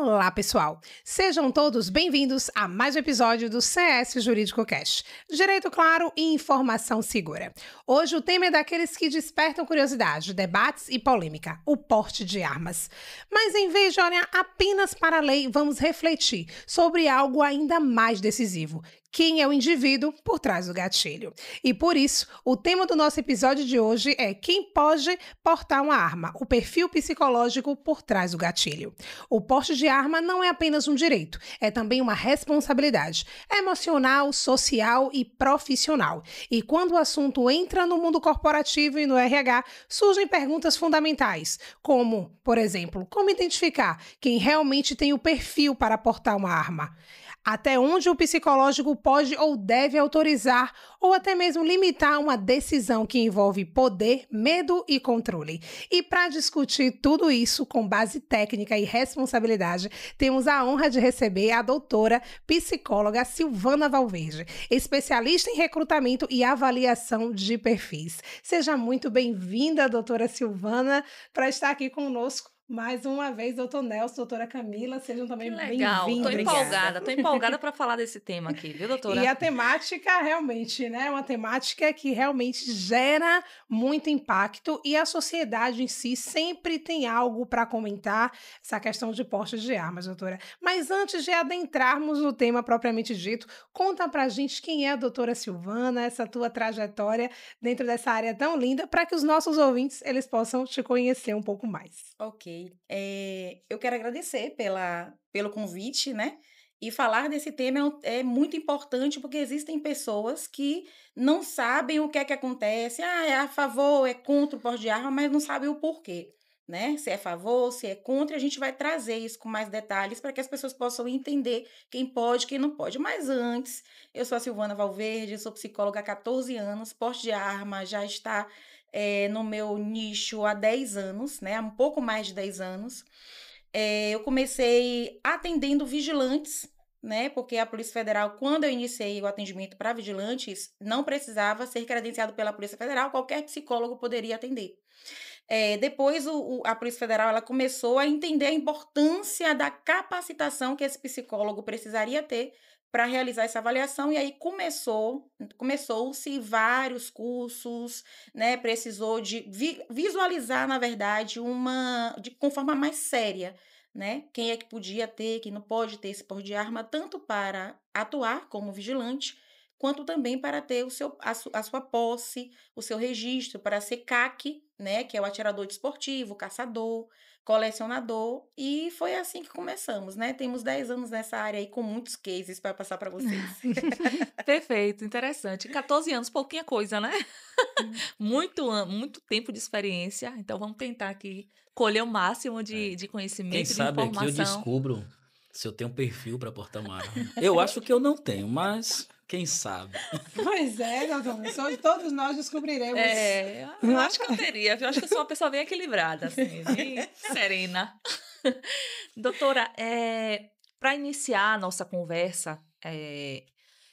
Olá, pessoal! Sejam todos bem-vindos a mais um episódio do CS Jurídico Cast. Direito claro e informação segura. Hoje o tema é daqueles que despertam curiosidade, debates e polêmica, o porte de armas. Mas em vez de olhar apenas para a lei, vamos refletir sobre algo ainda mais decisivo. Quem é o indivíduo por trás do gatilho? E por isso, o tema do nosso episódio de hoje é quem pode portar uma arma, o perfil psicológico por trás do gatilho. O porte de arma não é apenas um direito, é também uma responsabilidade emocional, social e profissional. E quando o assunto entra no mundo corporativo e no RH, surgem perguntas fundamentais, como, por exemplo, como identificar quem realmente tem o perfil para portar uma arma? Até onde o psicológico pode ou deve autorizar ou até mesmo limitar uma decisão que envolve poder, medo e controle. E para discutir tudo isso com base técnica e responsabilidade, temos a honra de receber a doutora psicóloga Silvana Valverde, especialista em recrutamento e avaliação de perfis. Seja muito bem-vinda, doutora Silvana, para estar aqui conosco. Mais uma vez, doutor Nelson, doutora Camila, sejam também bem-vindos. Tô empolgada para falar desse tema aqui, viu, doutora? E a temática, realmente, né, é uma temática que realmente gera muito impacto e a sociedade em si sempre tem algo para comentar, essa questão de porte de armas, doutora. Mas antes de adentrarmos no tema propriamente dito, conta pra gente quem é a doutora Silvana, essa tua trajetória dentro dessa área tão linda, para que os nossos ouvintes, eles possam te conhecer um pouco mais. Ok. Eu quero agradecer pelo convite, né? E falar desse tema é muito importante porque existem pessoas que não sabem o que é que acontece. É a favor, é contra o porte de arma, mas não sabem o porquê, né? Se é a favor, se é contra, a gente vai trazer isso com mais detalhes para que as pessoas possam entender quem pode, quem não pode. Mas antes, eu sou a Silvana Valverde, sou psicóloga há 14 anos, porte de arma já está no meu nicho há 10 anos, né? Há um pouco mais de 10 anos. Eu comecei atendendo vigilantes, né? Porque a Polícia Federal, quando eu iniciei o atendimento para vigilantes, não precisava ser credenciado pela Polícia Federal, qualquer psicólogo poderia atender. Depois, a Polícia Federal ela começou a entender a importância da capacitação que esse psicólogo precisaria ter para realizar essa avaliação, e aí começou-se vários cursos, né? Precisou de visualizar, na verdade, com forma mais séria, né? Quem é que podia ter, quem não pode ter esse porte de arma, tanto para atuar como vigilante, quanto também para ter a sua posse, o seu registro, para ser CAC, né? Que é o atirador desportivo, caçador, colecionador, e foi assim que começamos, né? Temos 10 anos nessa área aí com muitos cases para passar para vocês. Perfeito, interessante. 14 anos, pouquinha coisa, né? Muito tempo de experiência, então vamos tentar aqui colher o máximo de conhecimento, Quem de sabe aqui eu informação. descubro se eu tenho perfil para portar uma arma. Eu acho que eu não tenho, mas quem sabe? Pois é, doutora, todos nós descobriremos. Eu acho que eu teria, viu? Eu acho que eu sou uma pessoa bem equilibrada, assim, bem serena. Doutora, para iniciar a nossa conversa,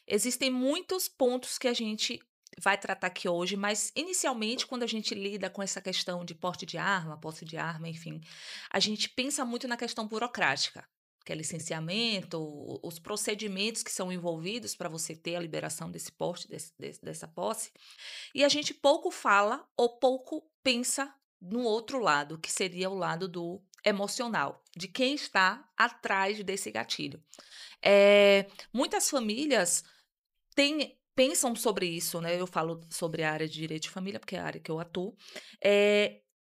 existem muitos pontos que a gente vai tratar aqui hoje, mas inicialmente, quando a gente lida com essa questão de porte de arma, posse de arma, enfim, a gente pensa muito na questão burocrática, que é licenciamento, os procedimentos que são envolvidos para você ter a liberação desse porte, dessa posse, e a gente pouco fala ou pouco pensa no outro lado, que seria o lado do emocional, de quem está atrás desse gatilho. Muitas famílias pensam sobre isso, né? Eu falo sobre a área de direito de família, porque é a área que eu atuo.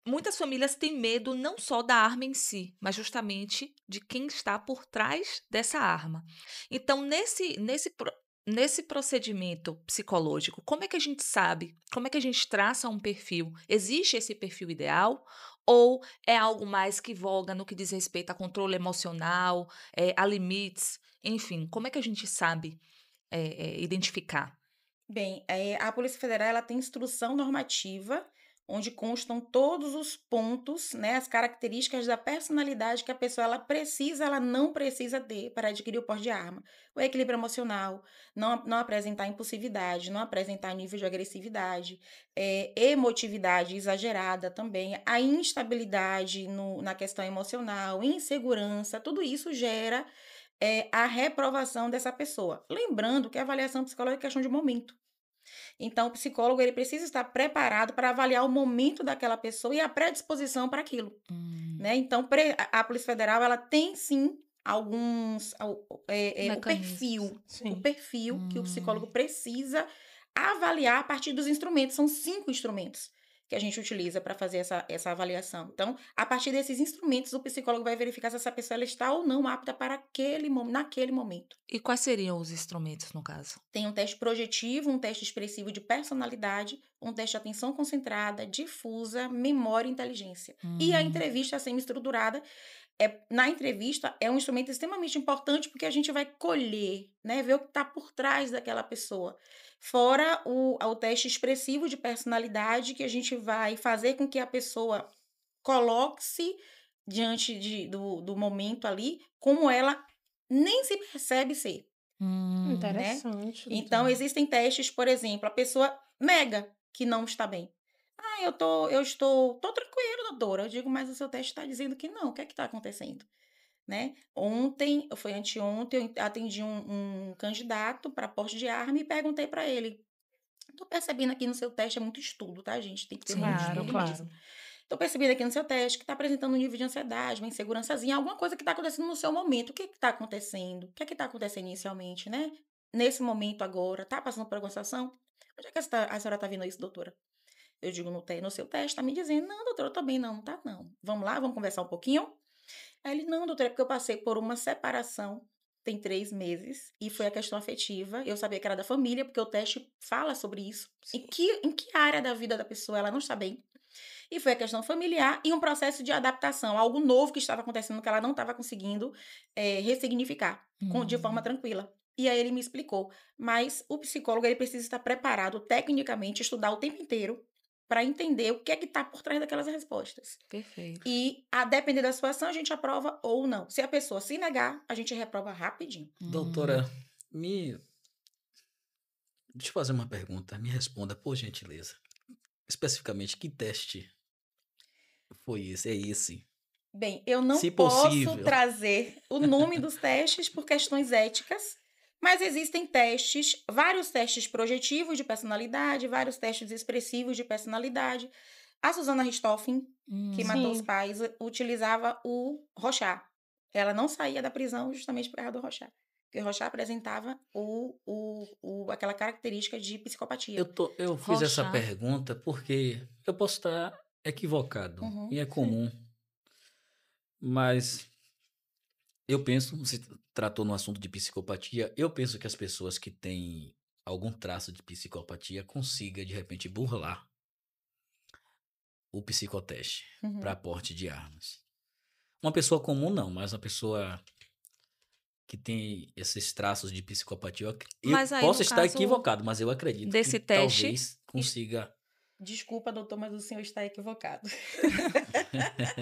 Muitas famílias têm medo não só da arma em si, mas justamente de quem está por trás dessa arma. Então, nesse procedimento psicológico, como é que a gente sabe? Como é que a gente traça um perfil? Existe esse perfil ideal? Ou é algo mais que voga no que diz respeito a controle emocional, a limites? Enfim, como é que a gente sabe identificar? Bem, a Polícia Federal ela tem instrução normativa onde constam todos os pontos, né, as características da personalidade que a pessoa ela não precisa ter para adquirir o porte de arma. O equilíbrio emocional, não apresentar impulsividade, não apresentar nível de agressividade, emotividade exagerada também, a instabilidade na questão emocional, insegurança, tudo isso gera a reprovação dessa pessoa. Lembrando que a avaliação psicológica é questão de momento. Então, o psicólogo ele precisa estar preparado para avaliar o momento daquela pessoa e a predisposição para aquilo. Né? Então, a Polícia Federal ela tem sim alguns o perfil que o psicólogo precisa avaliar a partir dos instrumentos. São 5 instrumentos que a gente utiliza para fazer essa avaliação. Então, a partir desses instrumentos, o psicólogo vai verificar se essa pessoa ela está ou não apta para naquele momento. E quais seriam os instrumentos, no caso? Tem um teste projetivo, um teste expressivo de personalidade, um teste de atenção concentrada, difusa, memória e inteligência. E a entrevista semi-estruturada, na entrevista, é um instrumento extremamente importante porque a gente vai colher, né, ver o que está por trás daquela pessoa. Fora o teste expressivo de personalidade, que a gente vai fazer com que a pessoa coloque-se diante do momento ali, como ela nem se percebe ser. Interessante. Né? Então, existem testes, por exemplo, a pessoa nega que não está bem. Eu estou tranquilo, doutora. Eu digo, mas o seu teste está dizendo que não. O que é que está acontecendo? Né? Foi anteontem, eu atendi um candidato para porte de arma e perguntei para ele. Estou percebendo aqui no seu teste, é muito estudo, tá, gente? Tem que ter muito estudo mesmo. Estou percebendo aqui no seu teste que está apresentando um nível de ansiedade, uma insegurançazinha, alguma coisa que está acontecendo no seu momento. O que está acontecendo? O que é que está acontecendo inicialmente, né? Nesse momento agora, está passando por alguma situação? Onde é que a senhora está vendo isso, doutora? Eu digo, no seu teste, está me dizendo, não, doutora, eu tô bem, não tá, não. Vamos lá, vamos conversar um pouquinho? Aí ele, não, doutora, é porque eu passei por uma separação, tem 3 meses, e foi a questão afetiva, eu sabia que era da família, porque o teste fala sobre isso. Em que área da vida da pessoa ela não está bem? E foi a questão familiar e um processo de adaptação, algo novo que estava acontecendo que ela não estava conseguindo ressignificar de forma tranquila. E aí ele me explicou, mas o psicólogo ele precisa estar preparado tecnicamente, estudar o tempo inteiro, para entender o que é que está por trás daquelas respostas. Perfeito. E, a depender da situação, a gente aprova ou não. Se a pessoa se negar, a gente reprova rapidinho. Doutora, deixa eu fazer uma pergunta. Me responda, por gentileza. Especificamente, que teste foi esse? É esse? Bem, eu não posso possível trazer o nome dos testes por questões éticas, mas existem testes, vários testes projetivos de personalidade, vários testes expressivos de personalidade. A Susana Richthofen, que matou os pais, utilizava o Rorschach. Ela não saía da prisão justamente por causa do Rorschach. Porque o Rorschach apresentava aquela característica de psicopatia. Eu fiz essa pergunta porque eu posso estar equivocado, e é comum. Mas eu penso, você tratou no assunto de psicopatia, eu penso que as pessoas que têm algum traço de psicopatia consigam, de repente, burlar o psicoteste para porte de armas. Uma pessoa comum não, mas uma pessoa que tem esses traços de psicopatia, eu posso estar equivocado, mas eu acredito que talvez consiga... Desculpa, doutor, mas o senhor está equivocado.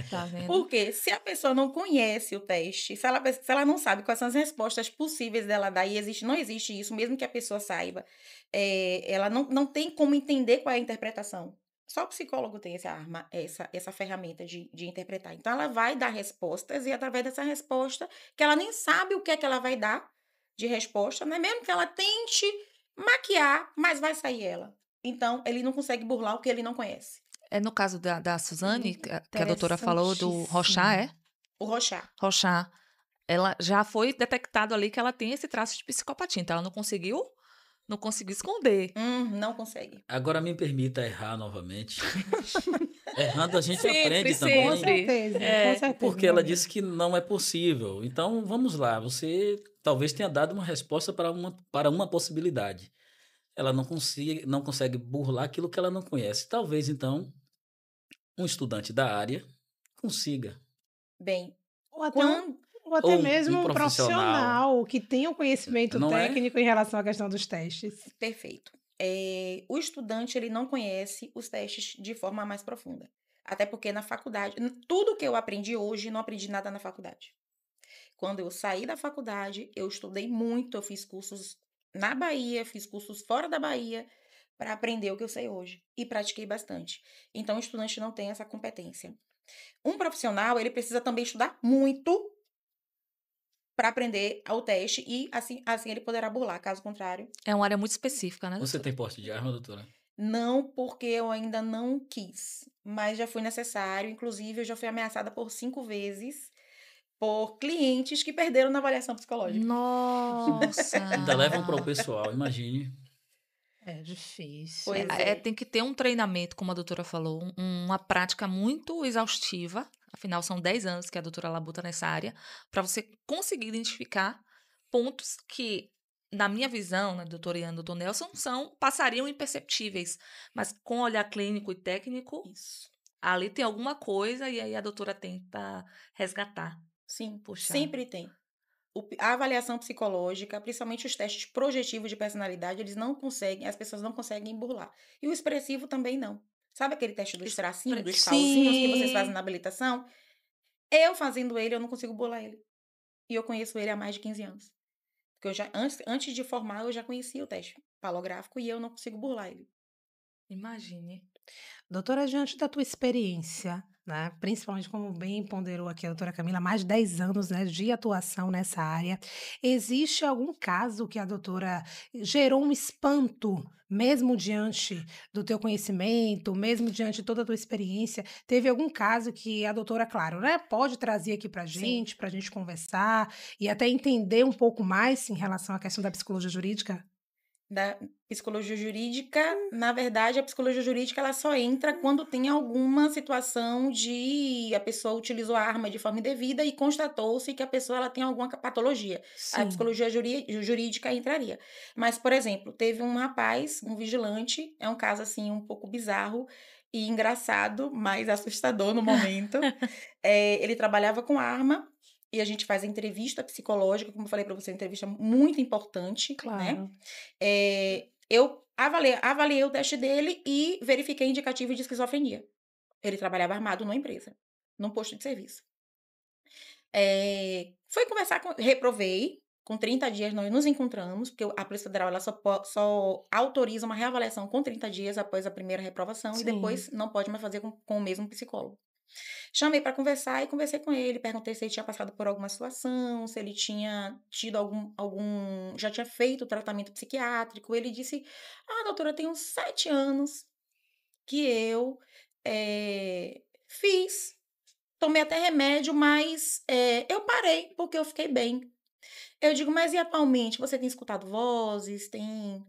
Tá vendo? Porque se a pessoa não conhece o teste, se ela não sabe quais são as respostas possíveis dela dar, e não existe isso, mesmo que a pessoa saiba, ela não tem como entender qual é a interpretação. Só o psicólogo tem essa ferramenta de interpretar. Então, ela vai dar respostas, e através dessa resposta, que ela nem sabe o que é que ela vai dar de resposta, né? Mesmo que ela tente maquiar, mas vai sair ela. Então, ele não consegue burlar o que ele não conhece. É no caso da Suzane, que a doutora falou do Rorschach, é? O Rorschach. Rorschach. Ela já foi detectado ali que ela tem esse traço de psicopatia, então ela não conseguiu esconder. Não consegue. Agora me permita errar novamente. Errando a gente sempre, aprende sempre. também. Com certeza. Porque ela disse que não é possível. Então, vamos lá. Você talvez tenha dado uma resposta para uma possibilidade. Ela não consegue burlar aquilo que ela não conhece. Talvez, então, um estudante da área consiga. Bem, ou até mesmo um profissional que tenha um conhecimento não técnico em relação à questão dos testes. Perfeito. o estudante ele não conhece os testes de forma mais profunda. Até porque na faculdade, tudo que eu aprendi hoje, não aprendi nada na faculdade. Quando eu saí da faculdade, eu estudei muito, eu fiz cursos na Bahia, fiz cursos fora da Bahia para aprender o que eu sei hoje. E pratiquei bastante. Então, o estudante não tem essa competência. Um profissional, ele precisa também estudar muito para aprender ao teste e assim ele poderá burlar. Caso contrário, É uma área muito específica, né? Você tem porte de arma, doutora? não, porque eu ainda não quis, mas já foi necessário. Inclusive, eu já fui ameaçada por 5 vezes por clientes que perderam na avaliação psicológica. Nossa! Ainda levam para o pessoal, imagine. É difícil. Pois é. Tem que ter um treinamento, como a doutora falou, uma prática muito exaustiva. Afinal, são 10 anos que a doutora labuta nessa área, para você conseguir identificar pontos que, na minha visão, na doutora Iana e doutor Nelson, passariam imperceptíveis. Mas com olhar clínico e técnico, Isso. ali tem alguma coisa e aí a doutora tenta resgatar. Sim, Puxa. sempre tem. A avaliação psicológica, principalmente os testes projetivos de personalidade, eles não conseguem, as pessoas não conseguem burlar. E o expressivo também não. Sabe aquele teste dos tracinhos, dos pauzinhos que vocês fazem na habilitação? Eu fazendo ele, eu não consigo burlar ele. E eu conheço ele há mais de 15 anos. Porque eu já, antes de formar, eu já conhecia o teste palográfico e eu não consigo burlar ele. Imagine. Doutora, diante da tua experiência, né, principalmente como bem ponderou aqui a doutora Camila, mais de 10 anos, né, de atuação nessa área, existe algum caso que a doutora gerou um espanto, mesmo diante do teu conhecimento, mesmo diante de toda a tua experiência? Teve algum caso que a doutora, claro, né, pode trazer aqui pra gente conversar e até entender um pouco mais em relação à questão da psicologia jurídica? Da psicologia jurídica, na verdade, a psicologia jurídica ela só entra quando tem alguma situação de a pessoa utilizou a arma de forma indevida e constatou-se que a pessoa ela tem alguma patologia. A Sim. psicologia jurídica entraria. Mas, por exemplo, teve um rapaz, um vigilante, é um caso assim um pouco bizarro e engraçado, mas assustador no momento. Ele trabalhava com arma. E a gente faz a entrevista psicológica, como eu falei para você, entrevista muito importante, né? Claro. Eu avaliei o teste dele e verifiquei indicativo de esquizofrenia. Ele trabalhava armado numa empresa, num posto de serviço. Fui conversar reprovei. Com 30 dias nós nos encontramos, porque a Polícia Federal ela só autoriza uma reavaliação com 30 dias após a primeira reprovação e Sim. depois não pode mais fazer com o mesmo psicólogo. Chamei para conversar e conversei com ele, perguntei se ele tinha passado por alguma situação, se ele tinha tido já tinha feito tratamento psiquiátrico. Ele disse, doutora, tem uns 7 anos que eu fiz, tomei até remédio, mas eu parei porque eu fiquei bem. Eu digo, mas e atualmente? Você tem escutado vozes, tem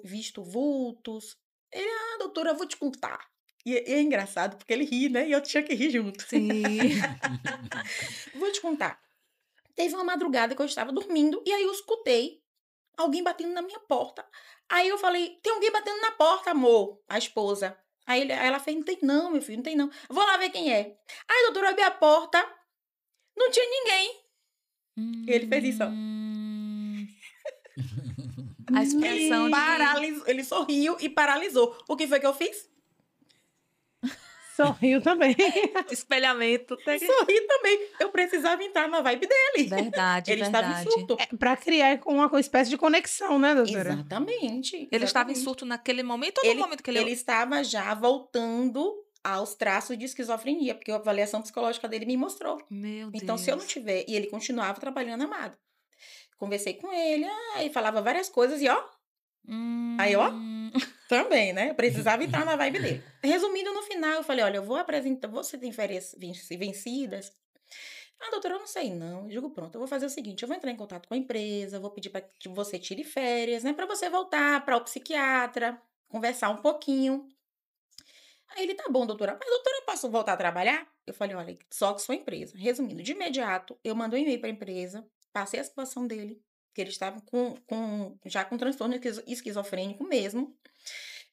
visto vultos? Ele, doutora, eu vou te contar. E é engraçado, porque ele ri, né? E eu tinha que rir junto. Sim. Vou te contar. Teve uma madrugada que eu estava dormindo e aí eu escutei alguém batendo na minha porta. Aí eu falei, tem alguém batendo na porta, amor, a esposa. Aí ela fez, não tem não, meu filho, não tem não. Vou lá ver quem é. Aí, doutora, eu abri a porta, não tinha ninguém. Ele fez isso, ó. A expressão Ele sorriu e paralisou. O que foi que eu fiz? Sorriu também. espelhamento. Sorri também. Eu precisava entrar na vibe dele. Verdade, Ele estava em surto. Para criar uma espécie de conexão, né, doutora? Exatamente. Ele estava em exatamente. surto naquele momento ou no momento que Ele estava já voltando aos traços de esquizofrenia, porque a avaliação psicológica dele me mostrou. Meu Deus. Então, se eu não tiver... E ele continuava trabalhando amado. Conversei com ele, ele falava várias coisas e ó... Aí, ó... Também, né? Eu precisava entrar na vibe dele. Resumindo, no final, eu falei, olha, eu vou apresentar... Você tem férias vencidas? Doutora, eu não sei, não. Eu digo, pronto, eu vou fazer o seguinte, eu vou entrar em contato com a empresa, vou pedir para que você tire férias, né? Para você voltar para o psiquiatra, conversar um pouquinho. Aí ele, tá bom, doutora. Mas, doutora, eu posso voltar a trabalhar? Eu falei, olha, só com sua empresa. Resumindo, de imediato, eu mandei um e-mail para a empresa, passei a situação dele, que ele estava já com transtorno esquizofrênico mesmo,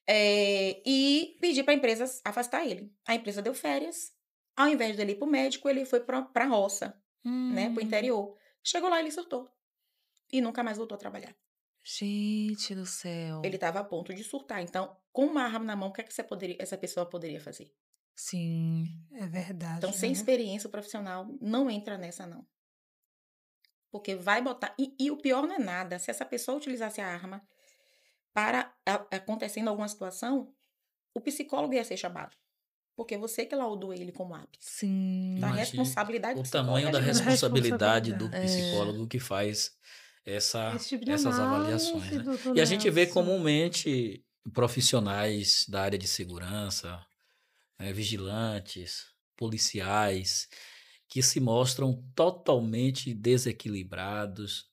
e pedi para a empresa afastar ele. A empresa deu férias. Ao invés dele ir para o médico, ele foi para a roça, né, para o interior. Chegou lá, ele surtou. E nunca mais voltou a trabalhar. Gente do céu. Ele estava a ponto de surtar. Então, com uma arma na mão, o que é que essa pessoa poderia fazer? Sim. É verdade. Então, sem né? experiência, o profissional não entra nessa, não. Porque vai botar... E o pior não é nada. Se essa pessoa utilizasse a arma para acontecendo alguma situação, o psicólogo ia ser chamado. Porque você que laudou ele como apto. Sim. Então, a Imagine responsabilidade o do psicólogo tamanho é da grande. responsabilidade do Responsabilidade. psicólogo que faz Esse tipo de essas análise, avaliações, né? doutor E a gente vê Nelson. comumente profissionais da área de segurança, vigilantes, policiais, que se mostram totalmente desequilibrados,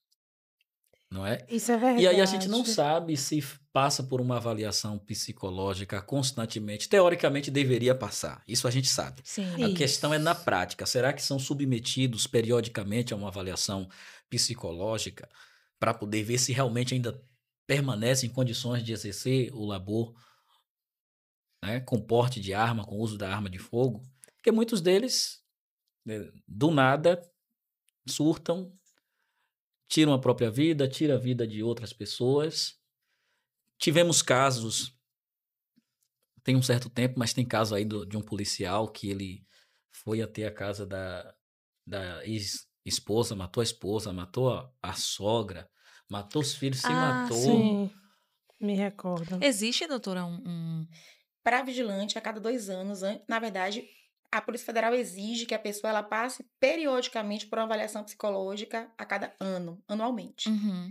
não é? Isso é verdade. E aí a gente não sabe se passa por uma avaliação psicológica constantemente. Teoricamente deveria passar, isso a gente sabe. Sim. A Isso. questão é na prática. Será que são submetidos periodicamente a uma avaliação psicológica para poder ver se realmente ainda permanecem em condições de exercer o labor, né, com porte de arma, com uso da arma de fogo? Porque muitos deles, do nada, surtam, tiram a própria vida, tiram a vida de outras pessoas. Tivemos casos, tem um certo tempo, mas tem caso aí de um policial que ele foi até a casa da ex-esposa, matou a sogra, matou os filhos, se matou. Sim, me recordo. Existe, doutora, um... Para vigilante, a cada 2 anos, na verdade, a Polícia Federal exige que a pessoa ela passe periodicamente por uma avaliação psicológica a cada ano, anualmente. Uhum.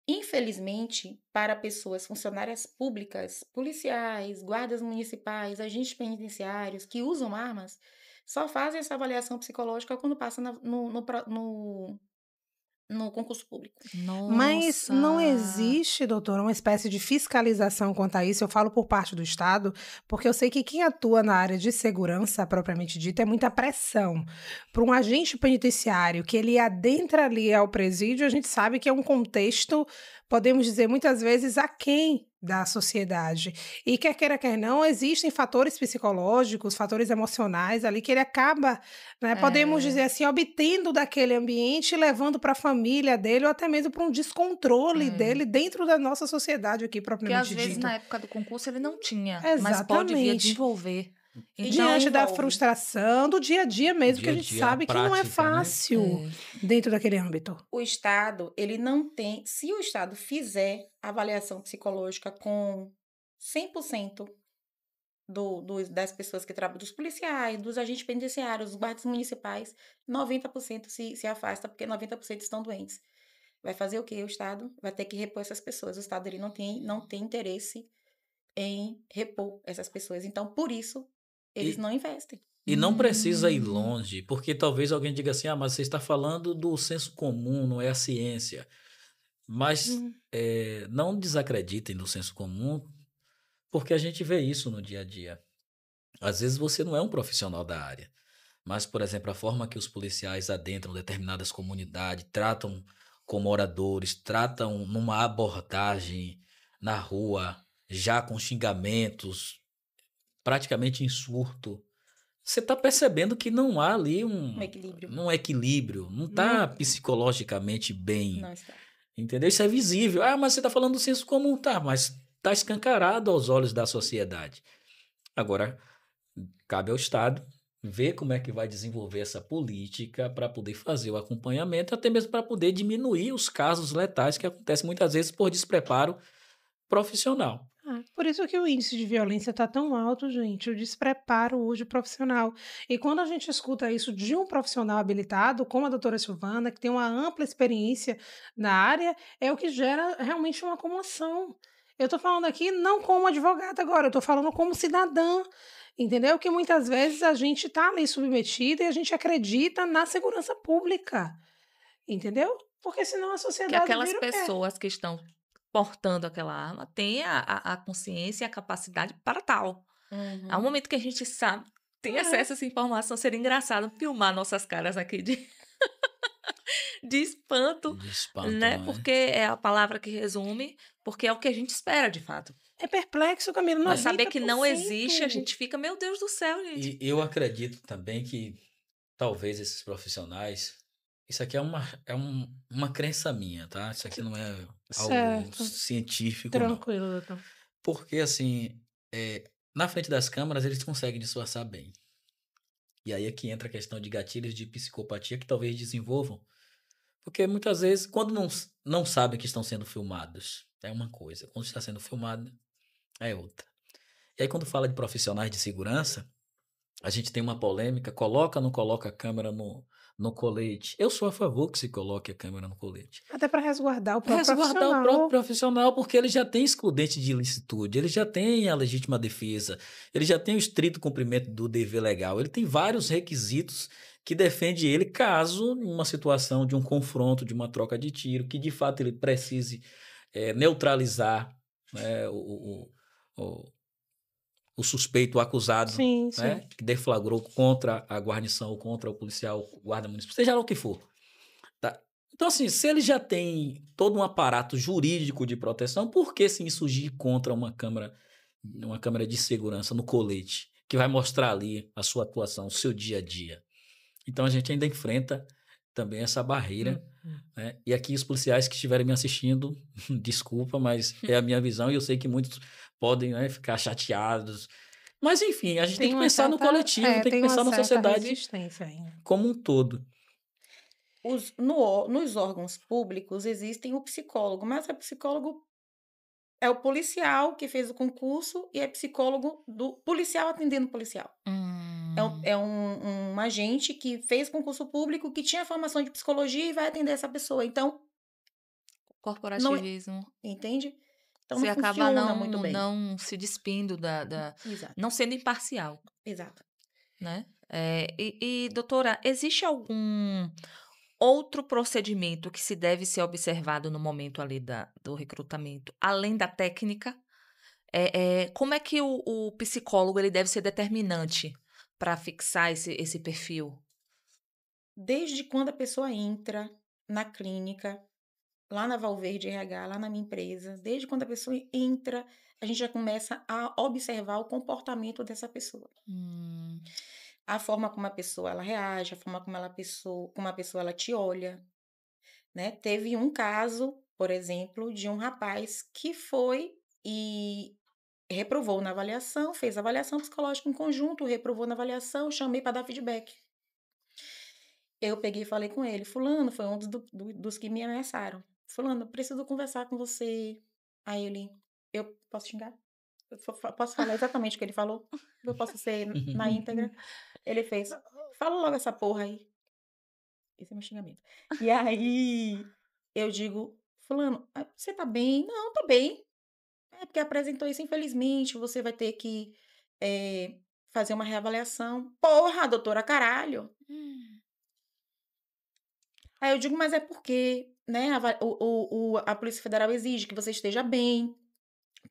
Infelizmente, para pessoas funcionárias públicas, policiais, guardas municipais, agentes penitenciários que usam armas, só fazem essa avaliação psicológica quando passa no concurso público. Mas não Nossa. existe, doutora, uma espécie de fiscalização quanto a isso. Eu falo por parte do Estado, porque eu sei que quem atua na área de segurança, propriamente dita, é muita pressão. Para um agente penitenciário que ele adentra ali ao presídio, a gente sabe que é um contexto, podemos dizer, muitas vezes aquém da sociedade. E quer queira, quer não, existem fatores psicológicos, fatores emocionais ali que ele acaba, né, podemos dizer assim, obtendo daquele ambiente e levando para a família dele ou até mesmo para um descontrole dele dentro da nossa sociedade aqui, Porque propriamente às vezes dito. na época do concurso ele não tinha, mas pode vir a Exatamente. desenvolver. E Então, Diante da envolve. frustração do dia a dia mesmo, que a Dia a gente dia, sabe a que não é prática, né? fácil dentro daquele âmbito. O Estado, ele não tem... Se o Estado fizer avaliação psicológica com 100% das pessoas que trabalham, dos policiais, dos agentes penitenciários, dos guardas municipais, 90% se afasta, porque 90% estão doentes. Vai fazer o quê? O Estado vai ter que repor essas pessoas. O Estado ele não tem interesse em repor essas pessoas. Então, por isso, eles E- não investem. E não precisa ir longe, porque talvez alguém diga assim, mas você está falando do senso comum, não é a ciência. Mas não desacreditem do senso comum, porque a gente vê isso no dia a dia. Às vezes você não é um profissional da área, mas, por exemplo, a forma que os policiais adentram determinadas comunidades, tratam com moradores, tratam numa abordagem na rua, já com xingamentos, praticamente em surto. Você está percebendo que não há ali Um equilíbrio. um equilíbrio, não está psicologicamente bem. Não está. Entendeu? Isso é visível. Mas você está falando do senso comum, tá, mas está escancarado aos olhos da sociedade. Agora, cabe ao Estado ver como é que vai desenvolver essa política para poder fazer o acompanhamento, até mesmo para poder diminuir os casos letais que acontecem muitas vezes por despreparo profissional. Por isso que o índice de violência está tão alto, gente, o despreparo hoje profissional. E quando a gente escuta isso de um profissional habilitado, como a doutora Silvana, que tem uma ampla experiência na área, é o que gera realmente uma comoção. Eu estou falando aqui não como advogada agora, eu estou falando como cidadã, entendeu? Que muitas vezes a gente está ali submetida e a gente acredita na segurança pública, entendeu? Porque senão a que sociedade aquelas vira o quê? pessoas que estão portando aquela arma têm a consciência e a capacidade para tal. Uhum. Ao momento que a gente sabe, tem acesso a essa informação, seria engraçado filmar nossas caras aqui de espanto, De espanto, né? não é? Porque é a palavra que resume, porque é o que a gente espera, de fato. É perplexo, Camila, Mas saber que não 90%. existe, a gente fica, meu Deus do céu, gente. E eu acredito também que talvez esses profissionais Isso aqui é uma crença minha, tá? Isso aqui não é algo Certo. científico, não. Tranquilo, doutor. Porque, assim, na frente das câmeras eles conseguem disfarçar bem. E aí é que entra a questão de gatilhos de psicopatia que talvez desenvolvam. Porque muitas vezes, quando não sabem que estão sendo filmados, é uma coisa. Quando está sendo filmado, é outra. E aí, quando fala de profissionais de segurança, a gente tem uma polêmica, coloca ou não coloca a câmera no colete. Eu sou a favor que se coloque a câmera no colete. Até para resguardar o próprio Resguardar o profissional. próprio profissional, porque ele já tem excludente de ilicitude, ele já tem a legítima defesa, ele já tem o estrito cumprimento do dever legal, ele tem vários requisitos que defende ele caso, em uma situação de um confronto, de uma troca de tiro, que de fato ele precise neutralizar, né, o suspeito, o acusado, Sim, né, sim. que deflagrou contra a guarnição ou contra o policial, o guarda municipal, seja lá o que for. Tá? Então, assim, se ele já tem todo um aparato jurídico de proteção, por que se insurgir contra uma câmera de segurança no colete, que vai mostrar ali a sua atuação, o seu dia a dia? Então, a gente ainda enfrenta também essa barreira, né? E aqui os policiais que estiverem me assistindo, desculpa, mas é a minha visão e eu sei que muitos podem, né, ficar chateados. Mas, enfim, a gente tem que pensar no coletivo, tem que pensar na sociedade como um todo. Nos órgãos públicos existem o psicólogo, mas o psicólogo é o policial que fez o concurso e é psicólogo do policial atendendo policial. É um agente que fez concurso público, que tinha formação de psicologia e vai atender essa pessoa. Então, corporativismo. Entende? Então, você não acaba funciona muito bem. não se despindo não sendo imparcial. Exato. Né? Doutora, existe algum outro procedimento que se deve ser observado no momento ali do recrutamento, além da técnica? Como é que o psicólogo ele deve ser determinante para fixar esse perfil? Desde quando a pessoa entra na clínica, lá na Valverde RH, lá na minha empresa, desde quando a pessoa entra, a gente já começa a observar o comportamento dessa pessoa. A forma como a pessoa ela reage, a forma como a pessoa ela te olha, né? Teve um caso, por exemplo, de um rapaz que foi e reprovou na avaliação, fez avaliação psicológica em conjunto, reprovou na avaliação, chamei para dar feedback. Eu peguei e falei com ele, fulano, foi um dos que me ameaçaram. Fulano, preciso conversar com você. Aí ele, eu posso xingar? Eu posso falar exatamente o que ele falou? Eu posso ser na íntegra? Ele fez, fala logo essa porra aí. Esse é meu xingamento. E aí, eu digo, fulano, você tá bem? Não, tô bem. É porque apresentou isso, infelizmente, você vai ter que fazer uma reavaliação. Porra, doutora, caralho. Aí eu digo, mas é porque, né, a Polícia Federal exige que você esteja bem.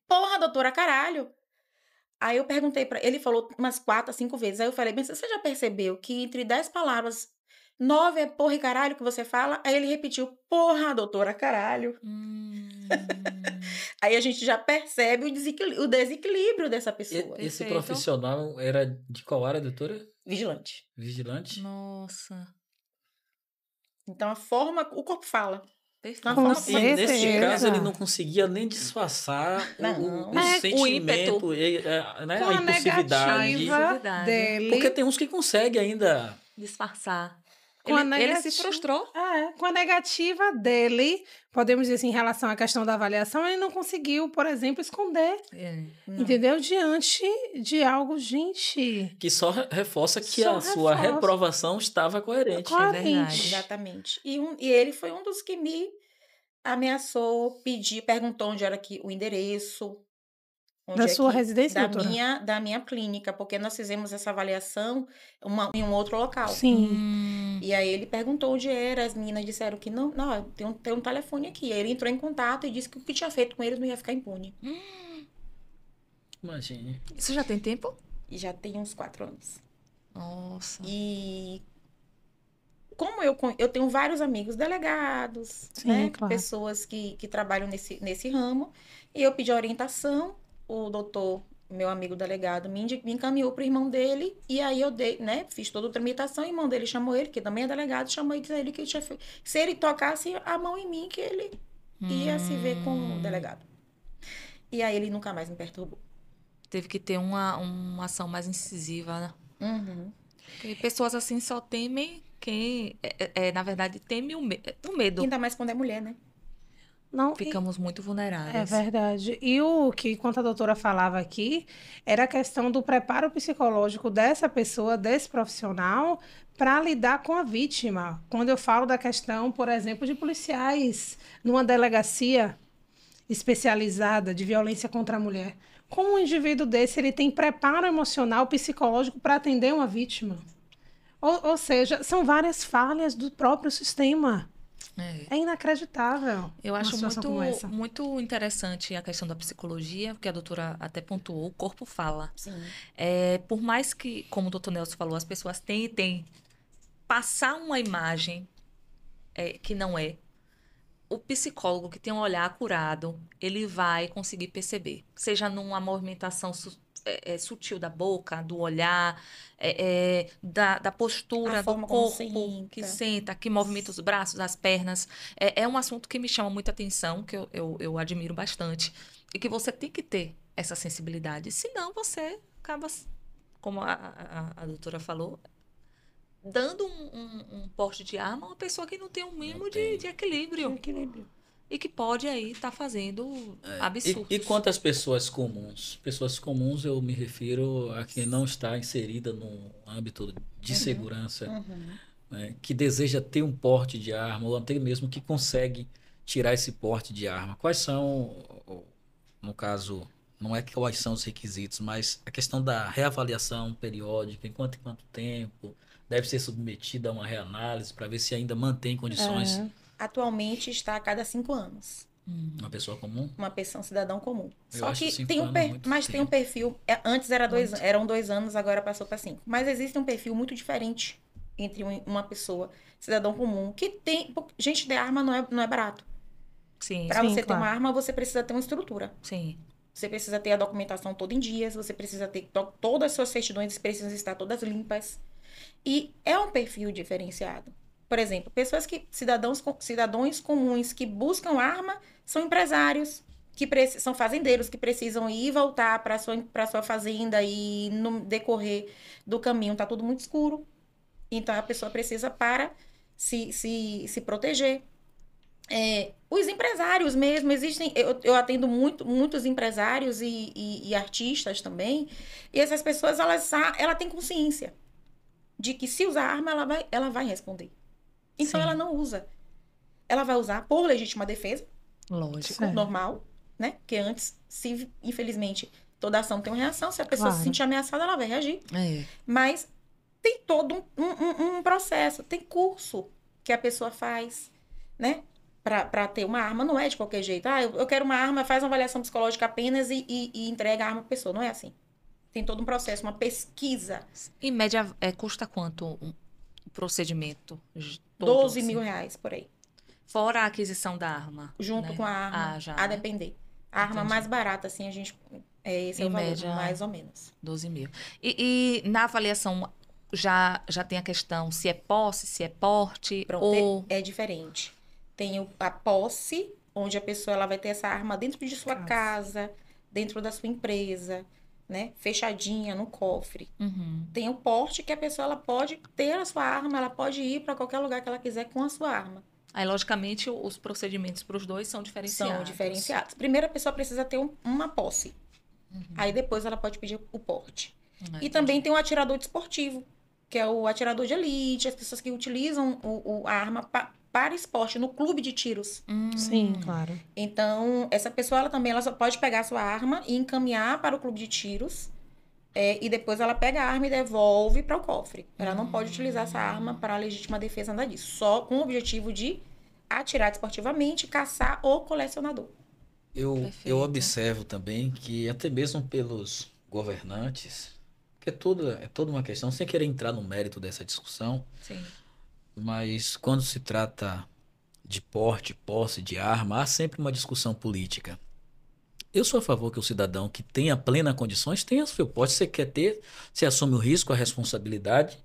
Porra, doutora, caralho. Aí eu perguntei pra ele, falou umas 4 a 5 vezes. Aí eu falei, mas você já percebeu que entre 10 palavras, 9 é porra e caralho que você fala? Aí ele repetiu, porra, doutora, caralho. Aí a gente já percebe o desequilíbrio dessa pessoa. Esse profissional era de qual área, doutora? Vigilante. Vigilante? Nossa. Então, o corpo fala. Nesse caso, ele não conseguia nem disfarçar o sentimento, né, a impulsividade dele. Porque tem uns que conseguem ainda disfarçar. Ele se frustrou. Com a negativa dele, podemos dizer assim, em relação à questão da avaliação, ele não conseguiu, por exemplo, esconder. Entendeu? Diante de algo, gente... Que só reforça que sua reprovação estava coerente. É verdade. Exatamente. E ele foi um dos que me ameaçou, perguntou onde era o endereço. Da sua residência, doutora? Da minha clínica, porque nós fizemos essa avaliação em um outro local. Sim. E aí ele perguntou onde era, as meninas disseram que não tem um telefone aqui. Aí ele entrou em contato e disse que o que tinha feito com ele não ia ficar impune. Imagine. Isso já tem tempo? E já tem uns 4 anos. Nossa. E como eu tenho vários amigos delegados, sim, né? Claro. Pessoas que trabalham nesse ramo, e eu pedi orientação. O doutor meu amigo delegado me encaminhou para o irmão dele, e aí eu dei, né, fiz toda a tramitação, o irmão dele chamou ele, que também é delegado, chamou e disse a ele que se ele tocasse a mão em mim, que ele ia se ver com o delegado. E aí ele nunca mais me perturbou. Teve que ter uma ação mais incisiva, né? Uhum. Porque pessoas assim só temem quem, na verdade, teme o medo. Ainda mais quando é mulher, né? Não, Ficamos muito é vulneráveis. verdade. E o que, enquanto a doutora falava aqui, era a questão do preparo psicológico dessa pessoa, desse profissional, para lidar com a vítima. Quando eu falo da questão, por exemplo, de policiais numa delegacia especializada de violência contra a mulher. Como um indivíduo desse, ele tem preparo emocional, psicológico para atender uma vítima? Ou seja, são várias falhas do próprio sistema. É inacreditável. Eu uma acho situação como essa. muito interessante a questão da psicologia, porque a doutora até pontuou, o corpo fala. Sim. Por mais que, como o doutor Nelson falou, as pessoas tentem passar uma imagem que não é, o psicólogo que tem um olhar acurado, ele vai conseguir perceber. Seja numa movimentação sutil da boca, do olhar, da postura A do forma como corpo, que senta. senta, que movimenta os braços, as pernas. É um assunto que me chama muita atenção, que eu admiro bastante. E que você tem que ter essa sensibilidade. Senão você acaba, como a doutora falou, dando um porte de arma a uma pessoa que não tem um mínimo de equilíbrio. Equilíbrio. E que pode aí estar fazendo absurdos. E quanto às pessoas comuns? Pessoas comuns eu me refiro a quem não está inserida no âmbito de segurança, né, que deseja ter um porte de arma, ou até mesmo que consegue tirar esse porte de arma. Quais são, no caso, não é quais são os requisitos, mas a questão da reavaliação periódica, em quanto tempo, deve ser submetida a uma reanálise para ver se ainda mantém condições. Atualmente está a cada 5 anos. Uma pessoa comum? Uma pessoa, um cidadão comum. Eu Só acho que 5 tem anos muito mas tem um tempo. perfil. Antes eram 2 anos, agora passou para 5. Mas existe um perfil muito diferente entre uma pessoa, cidadão comum, que tem. Gente, ter arma não é barato. Sim, Para você ter claro. uma arma, você precisa ter uma estrutura. sim. Você precisa ter a documentação toda em dias, você precisa ter todas as suas certidões precisam estar todas limpas. E é um perfil diferenciado. Por exemplo, cidadãos comuns que buscam arma são empresários, são fazendeiros que precisam ir e voltar para sua fazenda e no decorrer do caminho está tudo muito escuro. Então a pessoa precisa para se proteger. Os empresários mesmo, existem, eu atendo muitos empresários e artistas também, e essas pessoas, ela tem consciência de que se usar arma, ela vai responder. Então, Sim. ela não usa. Ela vai usar por legítima defesa, Lógico. Certo. normal, né? Porque antes, infelizmente, toda ação tem uma reação, se a pessoa se Claro. sentir ameaçada, ela vai reagir. É. Mas tem todo um processo, tem curso que a pessoa faz, né? Para ter uma arma, não é de qualquer jeito. Eu quero uma arma, faz uma avaliação psicológica apenas e entrega a arma para a pessoa. Não é assim. Tem todo um processo, uma pesquisa. Em média, custa quanto um procedimento? Todo, 12 assim? mil reais por aí. Fora a aquisição da arma. Junto né? com a arma. Já, A né? depender. A arma Entendi. mais barata, assim, esse é Em o valor, média, mais ou menos. 12 mil. E na avaliação, já tem a questão se é posse, se é porte, Pronto, ou... é diferente. Tem a posse, onde a pessoa ela vai ter essa arma dentro de sua casa, dentro da sua empresa, né? Fechadinha no cofre. Uhum. Tem o porte que a pessoa ela pode ter a sua arma, ela pode ir para qualquer lugar que ela quiser com a sua arma. Aí, logicamente, os procedimentos para os dois são diferenciados. São diferenciados. Primeiro a pessoa precisa ter uma posse. Aí depois ela pode pedir o porte. E também tem o atirador desportivo, que é o atirador de elite, as pessoas que utilizam a arma para esporte, no clube de tiros. Sim, claro. Então, essa pessoa ela só pode pegar a sua arma e encaminhar para o clube de tiros. E depois ela pega a arma e devolve para o cofre. Ela não pode utilizar essa arma para a legítima defesa, nada disso. Só com o objetivo de atirar desportivamente, caçar ou colecionador. Eu Perfeito. observo também que até mesmo pelos governantes, que é toda uma questão, sem querer entrar no mérito dessa discussão, Sim. mas quando se trata de porte, posse de arma, há sempre uma discussão política. Eu sou a favor que o cidadão que tenha plena condições tenha seu porte. Você quer ter, você assume o risco, a responsabilidade,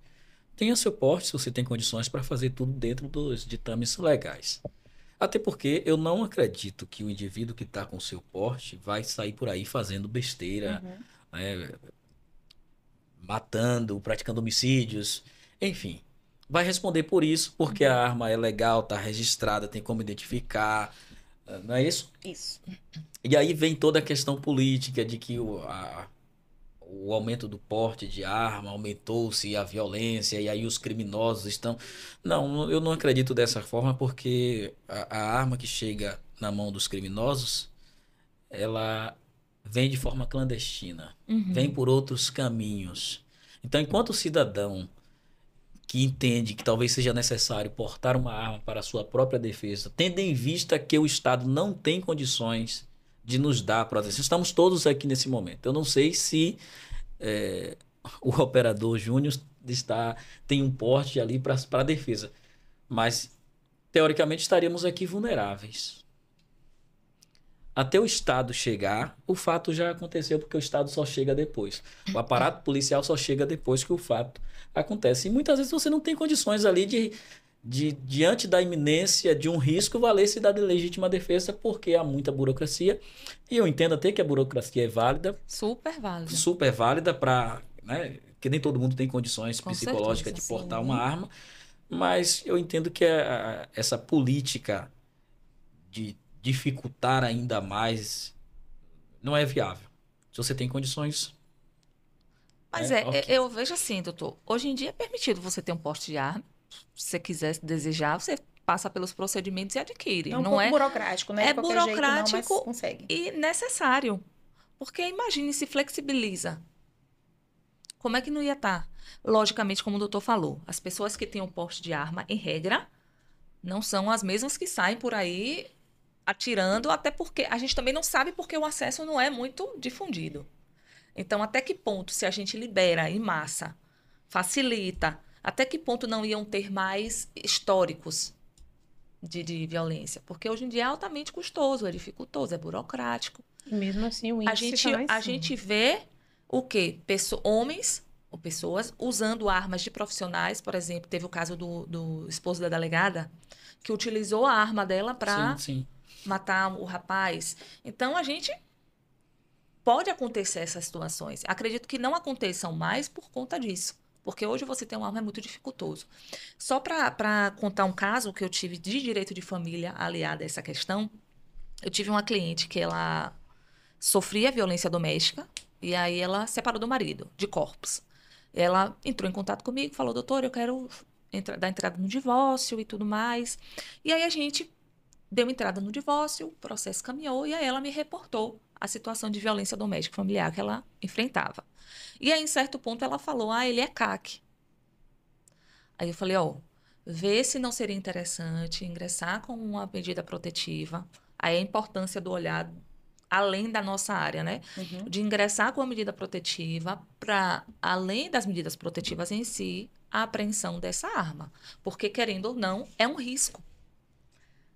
tenha seu porte se você tem condições para fazer tudo dentro dos ditames legais. Até porque eu não acredito que o indivíduo que está com seu porte vai sair por aí fazendo besteira, né, matando, praticando homicídios, enfim. Vai responder por isso, porque a arma é legal, está registrada, tem como identificar, não é isso? Isso. E aí vem toda a questão política de que o aumento do porte de arma aumentou-se a violência e aí os criminosos estão... Não, eu não acredito dessa forma porque a arma que chega na mão dos criminosos, ela vem de forma clandestina, vem por outros caminhos. Então, enquanto o cidadão que entende que talvez seja necessário portar uma arma para a sua própria defesa, tendo em vista que o Estado não tem condições de nos dar proteção. Estamos todos aqui nesse momento. Eu não sei se o operador Júnior tem um porte ali para a defesa, mas teoricamente estaríamos aqui vulneráveis. Até o Estado chegar, o fato já aconteceu, porque o Estado só chega depois. O aparato policial só chega depois que o fato acontece. E muitas vezes você não tem condições ali de diante da iminência de um risco, valer-se da legítima defesa, porque há muita burocracia. E eu entendo até que a burocracia é válida. Super válida. Super válida para... Né, que nem todo mundo tem condições psicológicas de portar uma arma. Mas eu entendo que essa política de dificultar ainda mais não é viável. Se você tem condições... Mas okay. Eu vejo assim, doutor. Hoje em dia é permitido você ter um porte de arma. Se você quiser desejar, você passa pelos procedimentos e adquire. É um pouco burocrático, né? É burocrático jeito, não, mas consegue. E necessário. Porque imagine se flexibiliza. Como é que não ia estar? Logicamente, como o doutor falou, as pessoas que têm um porte de arma, em regra, não são as mesmas que saem por aí atirando, até porque a gente também não sabe porque o acesso não é muito difundido. Então, até que ponto, se a gente libera em massa, facilita, até que ponto não iam ter mais históricos de violência? Porque hoje em dia é altamente custoso, é dificultoso, é burocrático. E mesmo assim, o índice a gente vê o quê? Homens ou pessoas usando armas de profissionais. Por exemplo, teve o caso do esposo da delegada, que utilizou a arma dela para matar o rapaz. Então, a gente... Pode acontecer essas situações. Acredito que não aconteçam mais por conta disso. Porque hoje você ter uma arma é muito dificultoso. Só para contar um caso que eu tive de direito de família aliado a essa questão, eu tive uma cliente que ela sofria violência doméstica e aí ela separou do marido, de corpos. Ela entrou em contato comigo, falou, doutor, eu quero dar entrada no divórcio e tudo mais. E aí a gente deu entrada no divórcio, o processo caminhou e aí ela me reportou a situação de violência doméstica familiar que ela enfrentava. E aí, em certo ponto, ela falou, ele é CAC. Aí eu falei, vê se não seria interessante ingressar com uma medida protetiva. Aí a importância do olhar além da nossa área, né? De ingressar com a medida protetiva para, além das medidas protetivas em si, a apreensão dessa arma. Porque, querendo ou não, é um risco.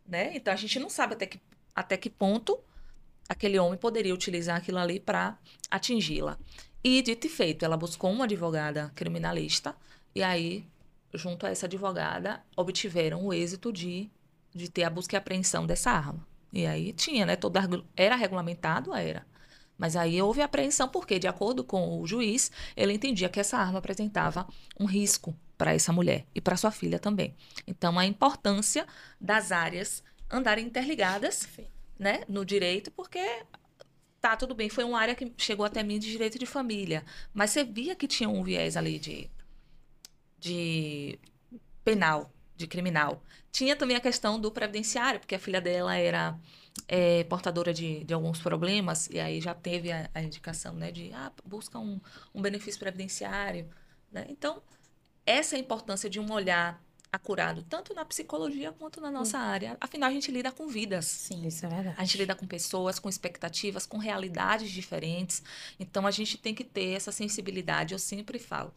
Né? Então, a gente não sabe até que ponto aquele homem poderia utilizar aquilo ali para atingi-la. E, dito e feito, ela buscou uma advogada criminalista e aí, junto a essa advogada, obtiveram o êxito de ter a busca e apreensão dessa arma. E aí tinha, né? Era regulamentado, era. Mas aí houve apreensão porque, de acordo com o juiz, ele entendia que essa arma apresentava um risco para essa mulher e para sua filha também. Então, a importância das áreas andarem interligadas, né, no direito, porque tá, tudo bem, foi uma área que chegou até mim de direito de família, mas você via que tinha um viés ali de penal, de criminal. Tinha também a questão do previdenciário, porque a filha dela era portadora de alguns problemas, e aí já teve a indicação, né, de busca um benefício previdenciário, né? Então, essa é a importância de um olhar acurado, tanto na psicologia quanto na nossa área. Afinal, a gente lida com vidas. Sim, isso é verdade. A gente lida com pessoas, com expectativas, com realidades diferentes. Então, a gente tem que ter essa sensibilidade. Eu sempre falo,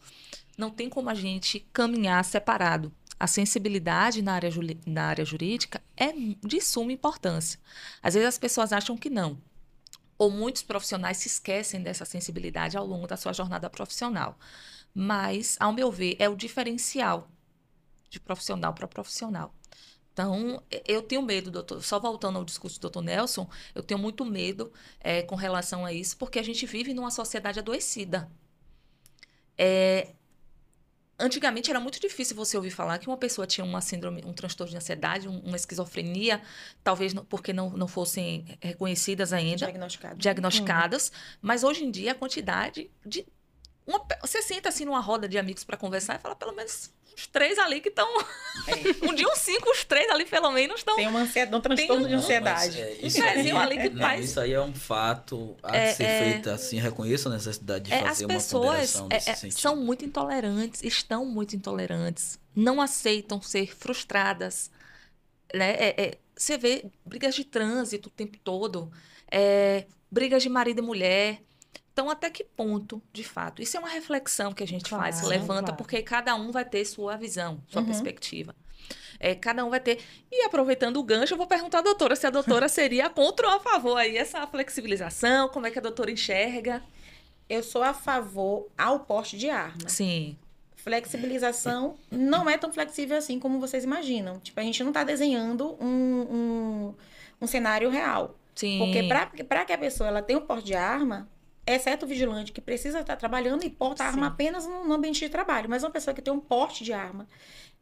não tem como a gente caminhar separado. A sensibilidade na área jurídica é de suma importância. Às vezes, as pessoas acham que não. ou muitos profissionais se esquecem dessa sensibilidade ao longo da sua jornada profissional. Mas, ao meu ver, é o diferencial de profissional para profissional. Então, eu tenho medo, doutor, só voltando ao discurso do doutor Nelson, eu tenho muito medo com relação a isso, porque a gente vive numa sociedade adoecida. Antigamente era muito difícil você ouvir falar que uma pessoa tinha uma síndrome, um transtorno de ansiedade, uma esquizofrenia, talvez porque não fossem reconhecidas ainda, diagnosticadas. Mas hoje em dia a quantidade de... Você senta assim numa roda de amigos para conversar e fala pelo menos uns 3 ali que estão... Um dia uns 5, os 3 ali pelo menos estão... Tem um transtorno de ansiedade. Isso aí é um fato a ser feito assim. Reconheço a necessidade de fazer uma ponderação nesse sentido. São muito intolerantes, estão muito intolerantes, não aceitam ser frustradas. Né? Você vê brigas de trânsito o tempo todo, brigas de marido e mulher. Então, até que ponto, de fato? Isso é uma reflexão que a gente faz, levanta, porque cada um vai ter sua visão, sua perspectiva. Cada um vai ter... E aproveitando o gancho, eu vou perguntar à doutora se a doutora seria contra ou a favor aí essa flexibilização, como é que a doutora enxerga? Eu sou a favor ao porte de arma. Sim. Flexibilização não é tão flexível assim como vocês imaginam. Tipo, a gente não está desenhando um cenário real. Sim. Porque para que a pessoa ela tenha um porte de arma... Exceto o vigilante, que precisa estar trabalhando e porta a arma apenas no ambiente de trabalho. Mas uma pessoa que tem um porte de arma,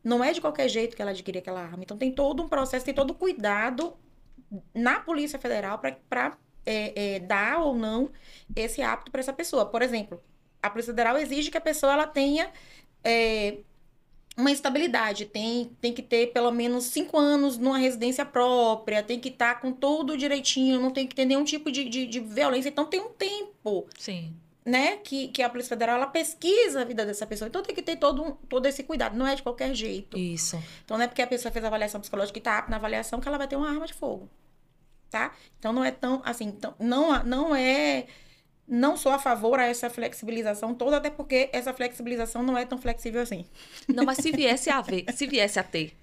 não é de qualquer jeito que ela adquire aquela arma. Então, tem todo um processo, tem todo o cuidado na Polícia Federal para dar ou não esse apto para essa pessoa. Por exemplo, a Polícia Federal exige que a pessoa ela tenha uma estabilidade. Tem que ter pelo menos 5 anos numa residência própria, tem que estar com tudo direitinho, não tem que ter nenhum tipo de violência. Então, tem um tempo, sim, né, que a Polícia Federal ela pesquisa a vida dessa pessoa. Então, tem que ter todo esse cuidado. Não é de qualquer jeito. Isso. Então, não é porque a pessoa fez a avaliação psicológica e está apta na avaliação que ela vai ter uma arma de fogo. Tá? Então, não é tão assim. Então, não sou a favor a essa flexibilização toda, até porque essa flexibilização não é tão flexível assim. Não, mas se viesse a ter.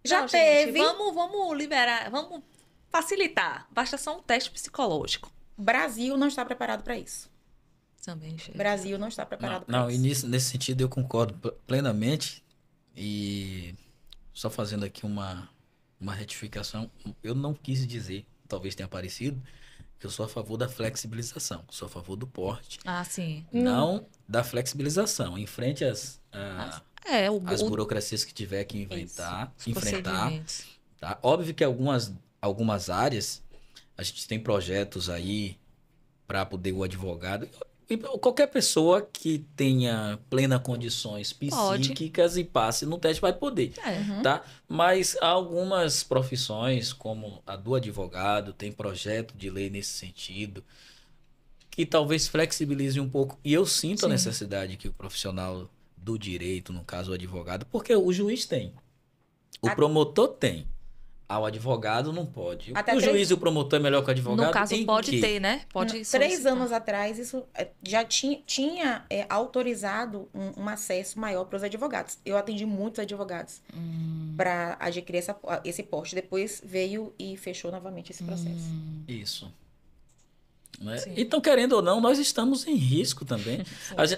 Já não, teve. Gente, vamos liberar, vamos facilitar. Basta só um teste psicológico. Brasil não está preparado para isso. Também, chefe. Brasil não está preparado para isso. Não, e nesse sentido eu concordo plenamente. E só fazendo aqui uma retificação, eu não quis dizer, talvez tenha aparecido, que eu sou a favor da flexibilização, sou a favor do porte. Ah, sim. Não da flexibilização. Em frente às burocracias que tiver que enfrentar. Tá? Óbvio que algumas áreas, a gente tem projetos aí para poder o advogado... Qualquer pessoa que tenha plenas condições psíquicas e passe no teste vai poder, tá? Mas há algumas profissões, como a do advogado, tem projeto de lei nesse sentido, que talvez flexibilize um pouco. E eu sinto a necessidade que o profissional do direito, no caso o advogado, porque o juiz tem, o promotor tem. O advogado não pode. O juiz e o promotor é melhor que o advogado? No caso, pode ter, né? Pode 3 anos atrás, isso já tinha autorizado um acesso maior para os advogados. Eu atendi muitos advogados para adquirir esse porte. Depois veio e fechou novamente esse processo. Isso. Né? Então, querendo ou não, nós estamos em risco também.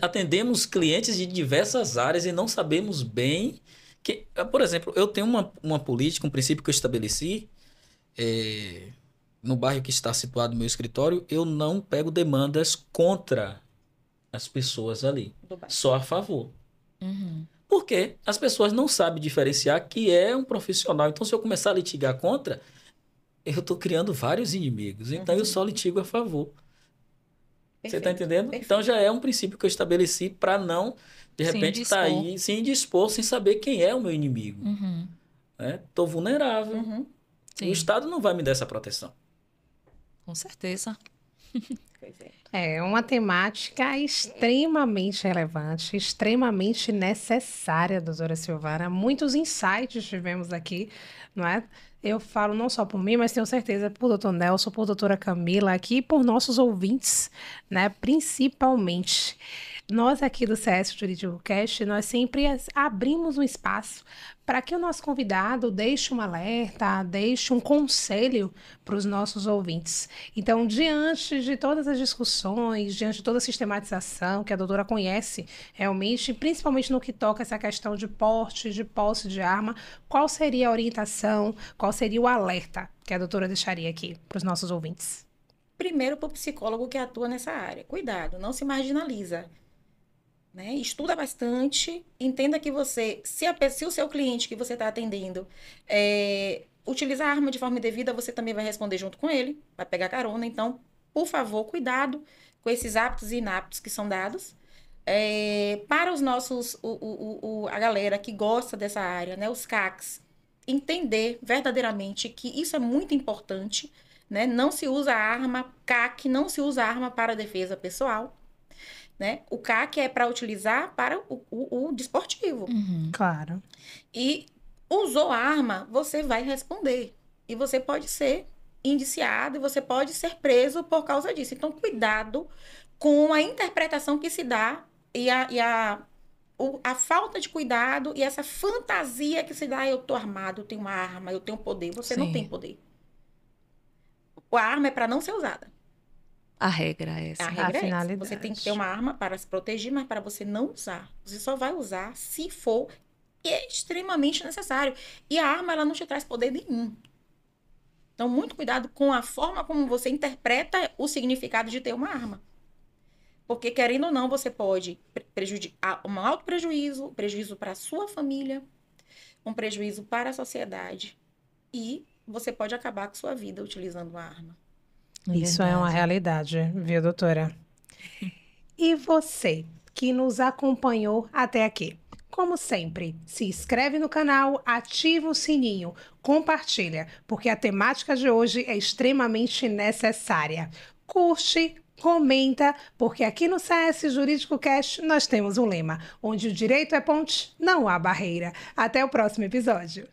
Atendemos clientes de diversas áreas e não sabemos bem... por exemplo, eu tenho uma política, um princípio que eu estabeleci no bairro que está situado o meu escritório, eu não pego demandas contra as pessoas ali, só a favor. Porque as pessoas não sabem diferenciar que é um profissional. Então, se eu começar a litigar contra, eu estou criando vários inimigos. Então, eu só litigo a favor. Perfeito. Você está entendendo? Perfeito. Então, já é um princípio que eu estabeleci para não... De repente está aí sem dispor, sem saber quem é o meu inimigo. Estou vulnerável. O Estado não vai me dar essa proteção. Com certeza. É uma temática extremamente relevante, extremamente necessária, doutora Silvana. Muitos insights tivemos aqui, não é? Eu falo não só por mim, mas tenho certeza por doutor Nelson, por doutora Camila, aqui e por nossos ouvintes, né? Principalmente. Nós aqui do CS Jurídico Cast, nós sempre abrimos um espaço para que o nosso convidado deixe um alerta, deixe um conselho para os nossos ouvintes. Então, diante de todas as discussões, diante de toda a sistematização que a doutora conhece realmente, principalmente no que toca essa questão de porte, de posse de arma, qual seria a orientação, qual seria o alerta que a doutora deixaria aqui para os nossos ouvintes? Primeiro, para o psicólogo que atua nessa área. Cuidado, não se marginaliza. Né? Estuda bastante, entenda que se o seu cliente que você está atendendo utilizar a arma de forma indevida, você também vai responder junto com ele, vai pegar carona. Então, por favor, cuidado com esses hábitos e inaptos que são dados. Para os nossos, a galera que gosta dessa área, né? Os CACs, entender verdadeiramente que isso é muito importante, né? Não se usa arma, CAC não se usa arma para defesa pessoal. Né? O CAC é para utilizar para o desportivo. Claro. E usou a arma, você vai responder. E você pode ser indiciado e você pode ser preso por causa disso. Então, cuidado com a interpretação que se dá e a falta de cuidado e essa fantasia que se dá. Eu tô armado, eu tenho uma arma, eu tenho poder. Você não tem poder. A arma é para não ser usada. A regra é essa. A regra é essa. Você tem que ter uma arma para se proteger, mas para você não usar. Você só vai usar se for extremamente necessário. E a arma, ela não te traz poder nenhum. Então, muito cuidado com a forma como você interpreta o significado de ter uma arma. Porque, querendo ou não, você pode prejudicar um alto prejuízo para a sua família, um prejuízo para a sociedade. E você pode acabar com sua vida utilizando uma arma. Isso é uma realidade, viu, doutora? E você, que nos acompanhou até aqui, como sempre, se inscreve no canal, ativa o sininho, compartilha, porque a temática de hoje é extremamente necessária. Curte, comenta, porque aqui no CS Jurídico Cast nós temos um lema, onde o direito é ponte, não há barreira. Até o próximo episódio.